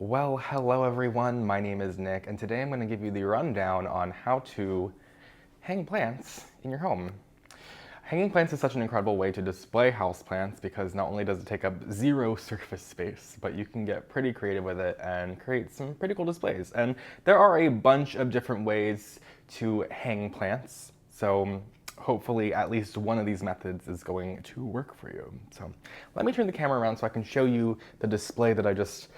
Well, hello everyone, my name is Nick, and today I'm going to give you the rundown on how to hang plants in your home. Hanging plants is such an incredible way to display houseplants because not only does it take up zero surface space, but you can get pretty creative with it and create some pretty cool displays. And there are a bunch of different ways to hang plants, so hopefully at least one of these methods is going to work for you. So let me turn the camera around so I can show you the display that I just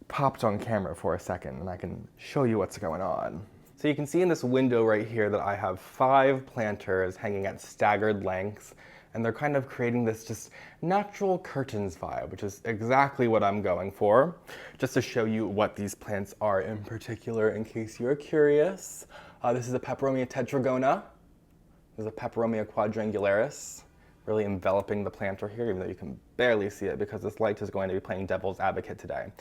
popped on camera for a second, and I can show you what's going on. So you can see in this window right here that I have 5 planters hanging at staggered lengths, and they're kind of creating this just natural curtains vibe, which is exactly what I'm going for. Just to show you what these plants are in particular, in case you're curious. This is a Peperomia tetragona. This is a Peperomia Quadrangularis, really enveloping the planter here, even though you can barely see it because this light is going to be playing devil's advocate today.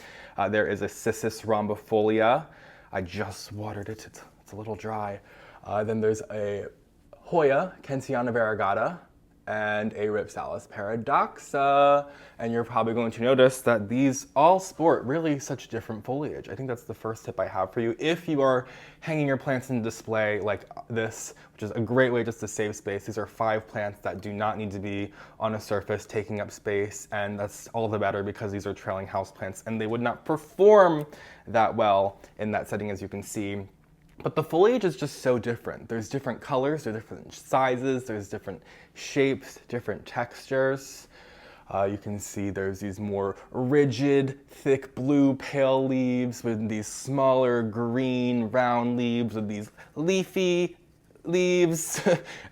There is a Cissus rhombifolia. I just watered it, it's a little dry. Then there's a Hoya Kensiana variegata and a Ripsalis paradoxa. And you're probably going to notice that these all sport really such different foliage. I think that's the first tip I have for you. If you are hanging your plants in display like this, which is a great way just to save space. These are 5 plants that do not need to be on a surface taking up space, and that's all the better because these are trailing house plants and they would not perform that well in that setting, as you can see. But the foliage is just so different. There's different colors, there's different sizes, there's different shapes, different textures. You can see there's these more rigid, thick blue pale leaves with these smaller green round leaves with these leafy leaves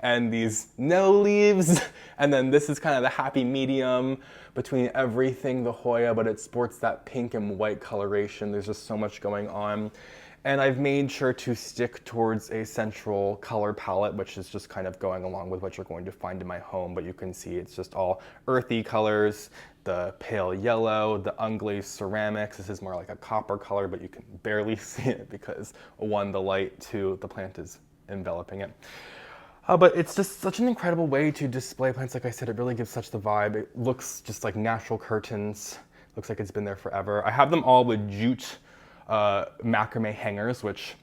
and these no leaves. And then this is kind of the happy medium between everything the Hoya, but it sports that pink and white coloration. There's just so much going on. And I've made sure to stick towards a central color palette, which is just kind of going along with what you're going to find in my home. But you can see it's just all earthy colors, the pale yellow, the unglazed ceramics. This is more like a copper color, but you can barely see it because 1, the light, 2, the plant is enveloping it. But it's just such an incredible way to display plants. Like I said, it really gives such the vibe. It looks just like natural curtains. Looks like it's been there forever. I have them all with jute macrame hangers, which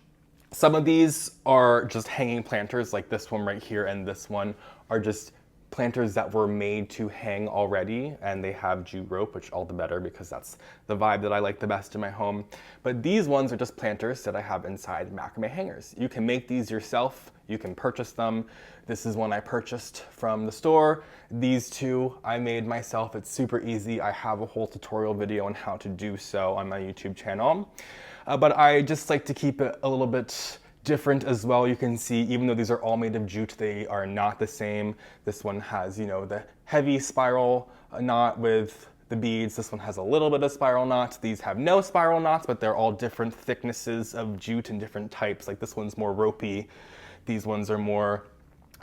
some of these are just hanging planters, like this one right here and this one are just planters that were made to hang already, and they have jute rope, which all the better because that's the vibe that I like the best in my home. But these ones are just planters that I have inside macrame hangers. You can make these yourself, you can purchase them. This is one I purchased from the store. These 2 I made myself. It's super easy. I have a whole tutorial video on how to do so on my YouTube channel. But I just like to keep it a little bit different as well. You can see, even though these are all made of jute, they are not the same. This one has, you know, the heavy spiral knot with the beads. This one has a little bit of spiral knots. These have no spiral knots, but they're all different thicknesses of jute and different types. Like this one's more ropey. These ones are more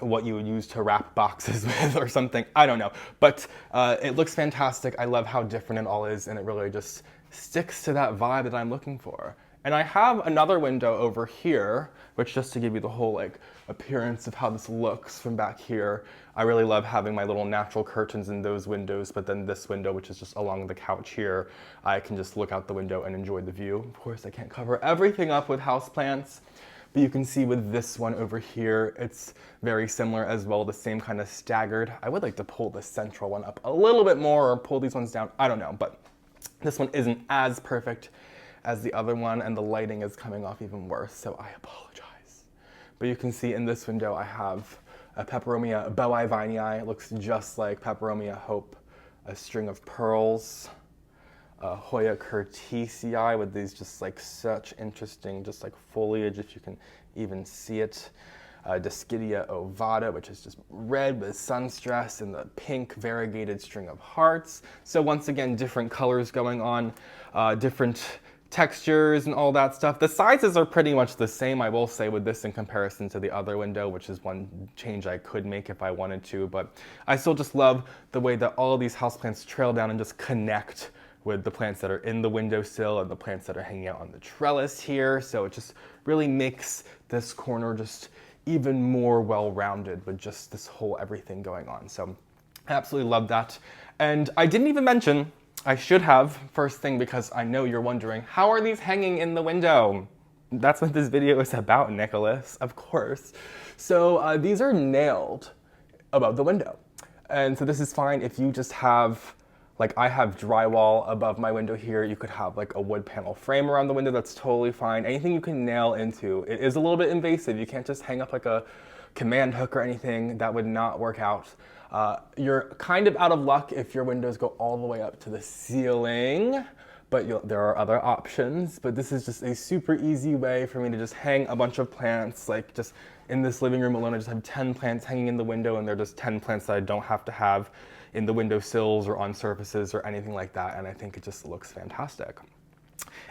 what you would use to wrap boxes with or something. I don't know. But it looks fantastic. I love how different it all is, and it really just sticks to that vibe that I'm looking for. And I have another window over here, which, just to give you the whole like appearance of how this looks from back here, I really love having my little natural curtains in those windows. But then this window, which is just along the couch here, I can just look out the window and enjoy the view. Of course, I can't cover everything up with houseplants, but you can see with this one over here, it's very similar as well, the same kind of staggered. I would like to pull the central one up a little bit more or pull these ones down. I don't know, but this one isn't as perfect as the other one, and the lighting is coming off even worse, so I apologize. But you can see in this window I have a Peperomia bowi vinei. It looks just like Peperomia hope, a string of pearls, a Hoya curtisii with these just like such interesting just like foliage, if you can even see it. Discidia ovata, which is just red with sun stress, and the pink variegated string of hearts. So once again, different colors going on, different textures and all that stuff. The sizes are pretty much the same, I will say, with this in comparison to the other window, which is one change I could make if I wanted to, but I still just love the way that all of these houseplants trail down and just connect with the plants that are in the windowsill and the plants that are hanging out on the trellis here. So it just really makes this corner just even more well-rounded with just this whole everything going on. So I absolutely love that. And I didn't even mention I should have, first thing, because I know you're wondering, how are these hanging in the window? That's what this video is about, Nicholas, of course. So these are nailed above the window. And so this is fine if you just have, like I have drywall above my window here. You could have like a wood panel frame around the window. That's totally fine. Anything you can nail into. It is a little bit invasive. You can't just hang up like a command hook or anything. That would not work out. You're kind of out of luck if your windows go all the way up to the ceiling, but there are other options. But this is just a super easy way for me to just hang a bunch of plants, like just in this living room alone. I just have 10 plants hanging in the window, and they're just 10 plants that I don't have to have in the window sills or on surfaces or anything like that. And I think it just looks fantastic.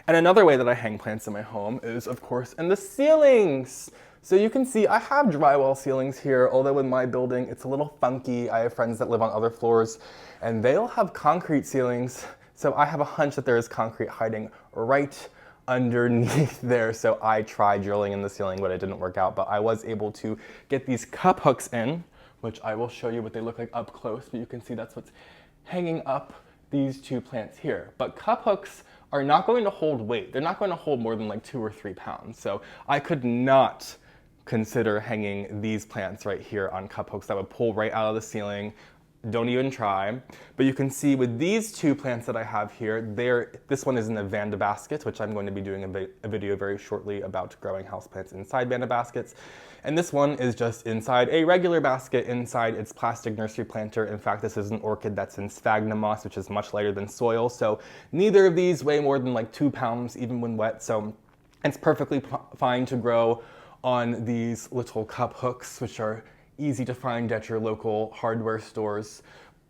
And another way that I hang plants in my home is, of course, in the ceilings. So you can see I have drywall ceilings here, although in my building it's a little funky. I have friends that live on other floors and they'll have concrete ceilings. So I have a hunch that there is concrete hiding right underneath there. So I tried drilling in the ceiling, but it didn't work out. But I was able to get these cup hooks in, which I will show you what they look like up close. But you can see that's what's hanging up these two plants here. But cup hooks are not going to hold weight. They're not going to hold more than like 2 or 3 pounds. So I could not consider hanging these plants right here on cup hooks. That would pull right out of the ceiling. Don't even try. But you can see with these two plants that I have here, this one is in a Vanda basket, which I'm going to be doing a video very shortly about growing houseplants inside Vanda baskets. And this one is just inside a regular basket inside its plastic nursery planter. In fact, this is an orchid that's in sphagnum moss, which is much lighter than soil. So neither of these weigh more than like 2 pounds, even when wet. So it's perfectly fine to grow on these little cup hooks, which are easy to find at your local hardware stores.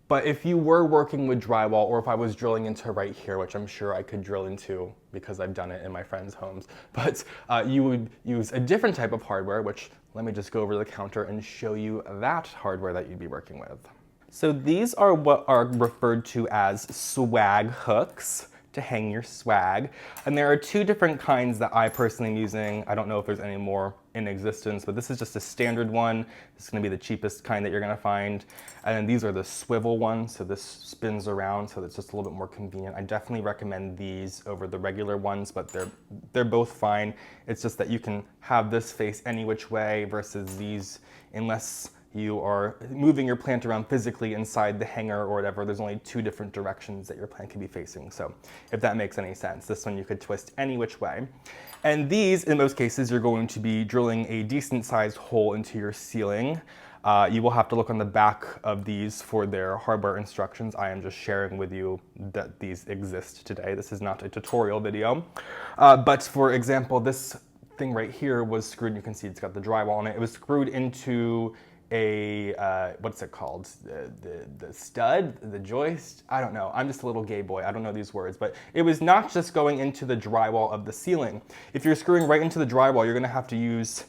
But if you were working with drywall, or if I was drilling into right here, which I'm sure I could drill into because I've done it in my friends' homes, but you would use a different type of hardware, which let me just go over to the counter and show you that hardware that you'd be working with. So these are what are referred to as swag hooks, to hang your swag. And there are 2 different kinds that I personally am using. I don't know if there's any more in existence, but this is just a standard one. This is gonna be the cheapest kind that you're gonna find. And then these are the swivel ones, so this spins around, so it's just a little bit more convenient. I definitely recommend these over the regular ones, but they're both fine. It's just that you can have this face any which way versus these, unless you are moving your plant around physically inside the hanger or whatever. There's only 2 different directions that your plant can be facing. So if that makes any sense, this one you could twist any which way. And these, in most cases, you're going to be drilling a decent sized hole into your ceiling. You will have to look on the back of these for their hardware instructions. I am just sharing with you that these exist today. This is not a tutorial video. But for example, this thing right here was screwed. You can see it's got the drywall on it. It was screwed into what's it called? The stud, the joist? I don't know. I'm just a little gay boy. I don't know these words, but it was not just going into the drywall of the ceiling. If you're screwing right into the drywall, you're gonna have to use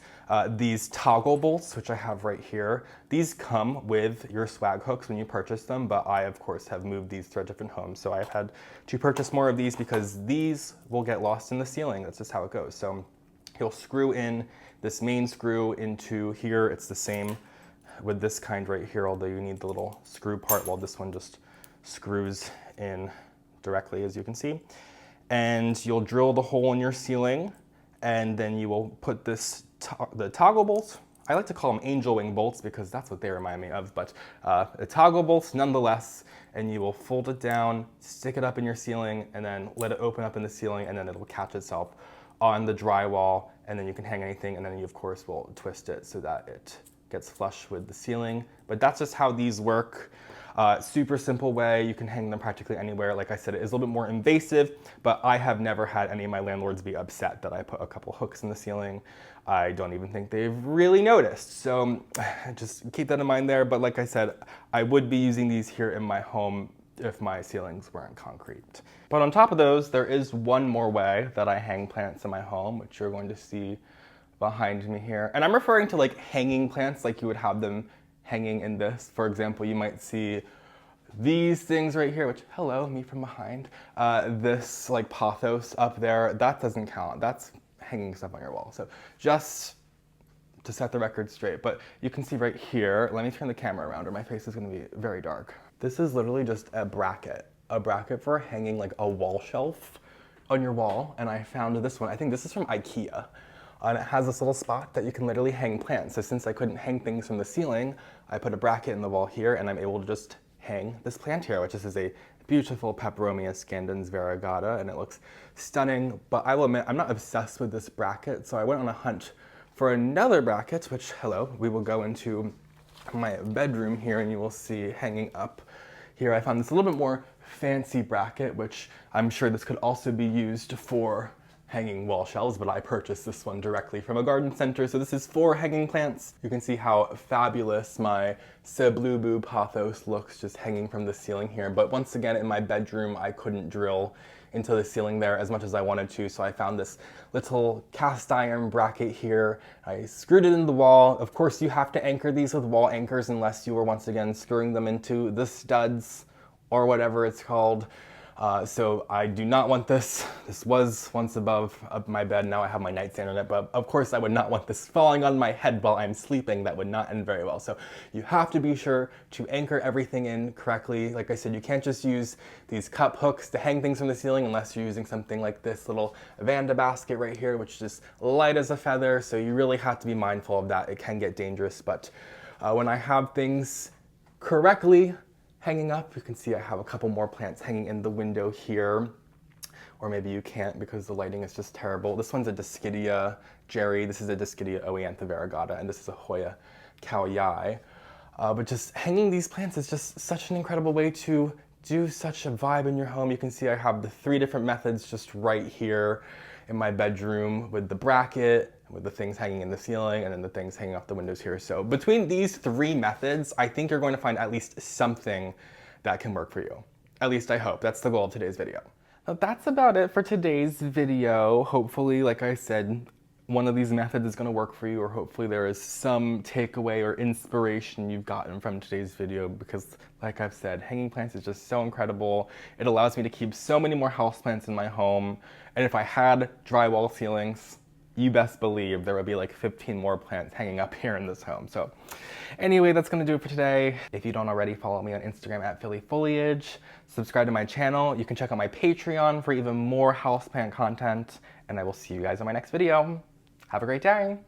these toggle bolts, which I have right here. These come with your swag hooks when you purchase them, but I, of course, have moved these to different homes. So I've had to purchase more of these because these will get lost in the ceiling. That's just how it goes. So you'll screw in this main screw into here. It's the same with this kind right here, although you need the little screw part, while this one just screws in directly, as you can see. And you'll drill the hole in your ceiling, and then you will put this the toggle bolts. I like to call them angel wing bolts because that's what they remind me of, but the toggle bolts nonetheless, and you will fold it down, stick it up in your ceiling, and then let it open up in the ceiling, and then it'll catch itself on the drywall, and then you can hang anything, and then you, of course, will twist it so that it gets flush with the ceiling. But that's just how these work. Super simple way. You can hang them practically anywhere. Like I said, it is a little bit more invasive, but I have never had any of my landlords be upset that I put a couple hooks in the ceiling. I don't even think they've really noticed. So just keep that in mind there. But like I said, I would be using these here in my home if my ceilings weren't concrete. But on top of those, there is one more way that I hang plants in my home, which you're going to see behind me here. And I'm referring to like hanging plants, like you would have them hanging in this. For example, you might see these things right here, which, hello, me from behind. This like pothos up there, that doesn't count. That's hanging stuff on your wall. So just to set the record straight, but you can see right here, let me turn the camera around or my face is gonna be very dark. This is literally just a bracket. a bracket for hanging like a wall shelf on your wall, and I found this one. I think this is from IKEA. And it has this little spot that you can literally hang plants. So since I couldn't hang things from the ceiling, I put a bracket in the wall here, and I'm able to just hang this plant here, which is a beautiful Peperomia variegata, and it looks stunning. But I will admit, I'm not obsessed with this bracket, so I went on a hunt for another bracket, which, hello, we will go into my bedroom here, and you will see hanging up here. I found this a little bit more fancy bracket, which I'm sure this could also be used for hanging wall shelves, but I purchased this one directly from a garden center. So this is for hanging plants. You can see how fabulous my Seblubu pothos looks just hanging from the ceiling here. But once again, in my bedroom, I couldn't drill into the ceiling there as much as I wanted to. So I found this little cast iron bracket here. I screwed it in the wall. Of course, you have to anchor these with wall anchors unless you were once again screwing them into the studs or whatever it's called. So I do not want this. This was once above my bed. Now I have my nightstand on it, but of course I would not want this falling on my head while I'm sleeping. That would not end very well. So you have to be sure to anchor everything in correctly. Like I said, you can't just use these cup hooks to hang things from the ceiling unless you're using something like this little Vanda basket right here, which is just light as a feather. So you really have to be mindful of that. It can get dangerous, but when I have things correctly hanging up, you can see I have a couple more plants hanging in the window here, or maybe you can't because the lighting is just terrible. This one's a Dischidia Jerry, this is a Dischidia oeantha variegata, and this is a Hoya Kaoyai. But just hanging these plants is just such an incredible way to do such a vibe in your home. You can see I have the 3 different methods just right here in my bedroom with the bracket, with the things hanging in the ceiling, and then the things hanging off the windows here. So between these 3 methods, I think you're going to find at least something that can work for you. At least I hope. That's the goal of today's video. Now that's about it for today's video. Hopefully, like I said, one of these methods is going to work for you, or hopefully there is some takeaway or inspiration you've gotten from today's video, because like I've said, hanging plants is just so incredible. It allows me to keep so many more houseplants in my home, and if I had drywall ceilings, you best believe there would be like 15 more plants hanging up here in this home. So anyway, that's gonna do it for today. If you don't already, follow me on Instagram at phillyfoliage. Subscribe to my channel. You can check out my Patreon for even more houseplant content, and I will see you guys in my next video. Have a great day.